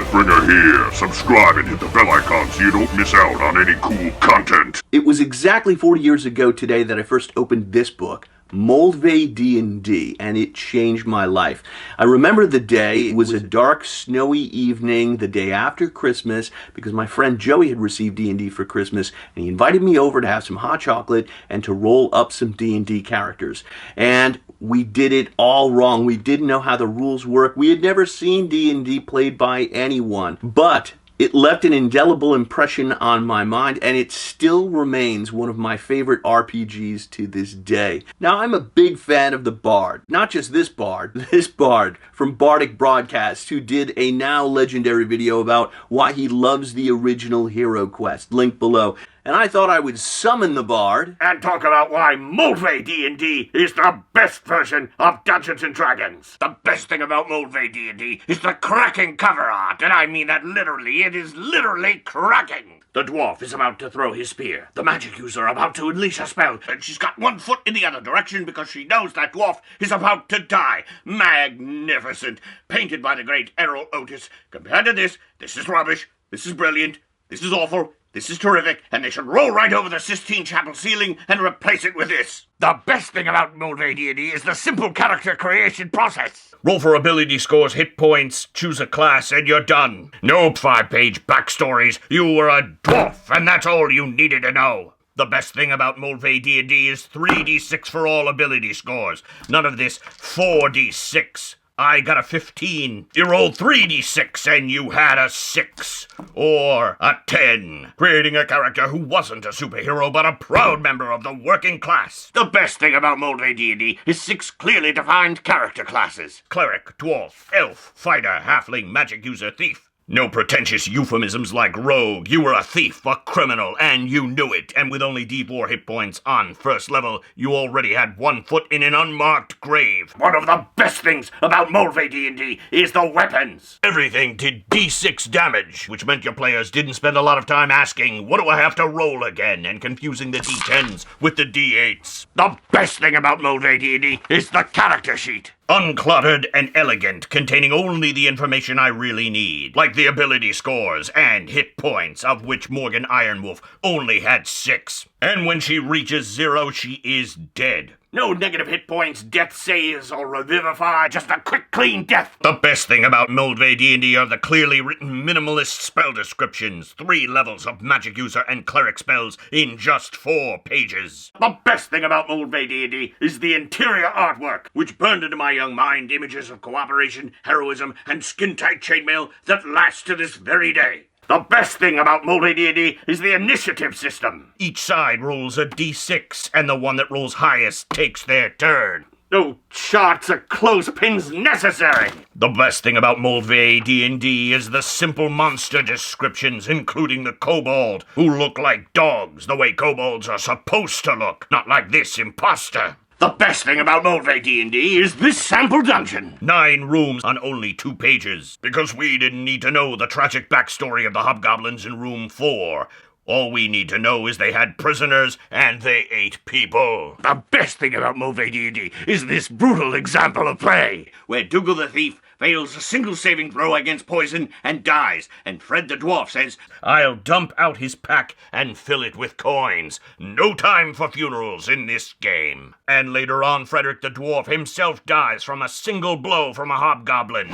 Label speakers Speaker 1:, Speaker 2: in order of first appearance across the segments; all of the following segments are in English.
Speaker 1: Deathbringer here. Subscribe and hit the bell icon so you don't miss out on any cool content.
Speaker 2: It was exactly 40 years ago today that I first opened this book, Moldvay D&D, and it changed my life. I remember the day. It was a dark, snowy evening, the day after Christmas, because my friend Joey had received D&D for Christmas, and he invited me over to have some hot chocolate and to roll up some D&D characters. And we did it all wrong. We didn't know how the rules work. We had never seen D&D played by anyone, but it left an indelible impression on my mind, and it still remains one of my favorite RPGs to this day. Now, I'm a big fan of the Bard. Not just this Bard from Bardic Broadcast, who did a now legendary video about why he loves the original Heroquest, linked below. And I thought I would summon the Bard
Speaker 3: and talk about why Moldvay D&D is the best version of Dungeons & Dragons. The best thing about Moldvay D&D is the cracking cover art, and I mean that literally. It is literally cracking. The dwarf is about to throw his spear. The magic user about to unleash a spell, and she's got one foot in the other direction because she knows that dwarf is about to die. Magnificent. Painted by the great Errol Otis. Compared to this is rubbish. This is brilliant. This is awful. This is terrific, and they should roll right over the Sistine Chapel ceiling and replace it with this. The best thing about Moldvay D&D is the simple character creation process. Roll for ability scores, hit points, choose a class, and you're done. No 5-page backstories. You were a dwarf, and that's all you needed to know. The best thing about Moldvay D&D is 3d6 for all ability scores. None of this 4d6. I got a 15. You rolled 3d6 and you had a 6. Or a 10. Creating a character who wasn't a superhero but a proud member of the working class. The best thing about Moldvay D&D is 6 clearly defined character classes. Cleric, dwarf, elf, fighter, halfling, magic user, thief. No pretentious euphemisms like rogue. You were a thief, a criminal, and you knew it. And with only D4 hit points on first level, you already had 1 foot in an unmarked grave. One of the best things about Moldvay D&D is the weapons. Everything did D6 damage, which meant your players didn't spend a lot of time asking, what do I have to roll again, and confusing the D10s with the D8s. The best thing about Moldvay D&D is the character sheet. Uncluttered and elegant, containing only the information I really need, like the ability scores and hit points, of which Morgan Ironwolf only had 6. And when she reaches 0, she is dead. No negative hit points, death saves, or revivify, just a quick, clean death. The best thing about Moldvay D&D are the clearly written minimalist spell descriptions. 3 levels of magic user and cleric spells in just 4 pages. The best thing about Moldvay D&D is the interior artwork, which burned into my young mind images of cooperation, heroism, and skin-tight chainmail that last to this very day. The best thing about Moldvay D&D is the initiative system. Each side rolls a d6, and the one that rolls highest takes their turn. No charts or clothespins necessary. The best thing about Moldvay D&D is the simple monster descriptions, including the kobold, who look like dogs the way kobolds are supposed to look, not like this imposter. The best thing about Moldvay D&D is this sample dungeon. 9 rooms on only 2 pages, because we didn't need to know the tragic backstory of the hobgoblins in room 4. All we need to know is they had prisoners and they ate people. The best thing about Moldvay D&D is this brutal example of play, where Dougal the thief fails a single saving throw against poison and dies, and Fred the dwarf says, I'll dump out his pack and fill it with coins. No time for funerals in this game. And later on, Frederick the dwarf himself dies from a single blow from a hobgoblin,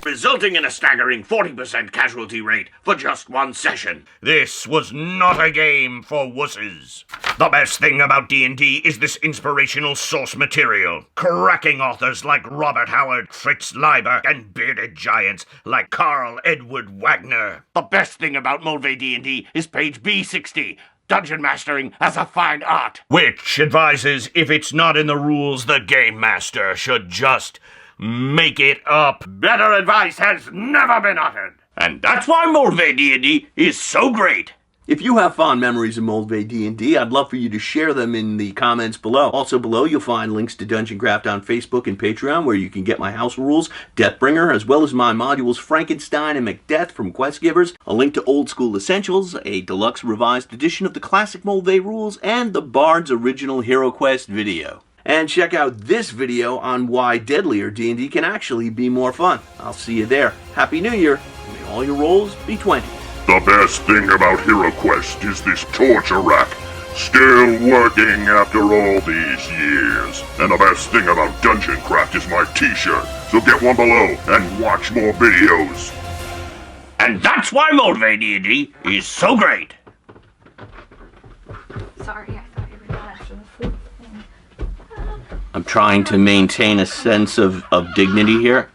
Speaker 3: resulting in a staggering 40% casualty rate for just 1 session. This was not a game for wusses. The best thing about D&D is this inspirational source material. Cracking authors like Robert Howard, Fritz Leiber, and bearded giants like Carl Edward Wagner. The best thing about Moldvay D&D is page B60. Dungeon Mastering as a fine art. Which advises if it's not in the rules, the Game Master should just make it up. Better advice has never been uttered. And that's why Moldvay D&D is so great.
Speaker 2: If you have fond memories of Moldvay D&D, I'd love for you to share them in the comments below. Also below, you'll find links to Dungeon Craft on Facebook and Patreon, where you can get my house rules, Deathbringer, as well as my modules Frankenstein and Macbeth from Quest Givers, a link to Old School Essentials, a deluxe revised edition of the classic Moldvay rules, and the Bard's original Heroquest video. And check out this video on why deadlier D&D can actually be more fun. I'll see you there. Happy New Year! all your rolls be 20.
Speaker 1: The best thing about Heroquest is this torture rack. Still working after all these years. And the best thing about Dungeon Craft is my t-shirt. So get one below and watch more videos.
Speaker 3: And that's why Moldvay D&D is so great.
Speaker 4: Sorry, I thought you were done after the food thing.
Speaker 2: I'm trying to maintain a sense of dignity here.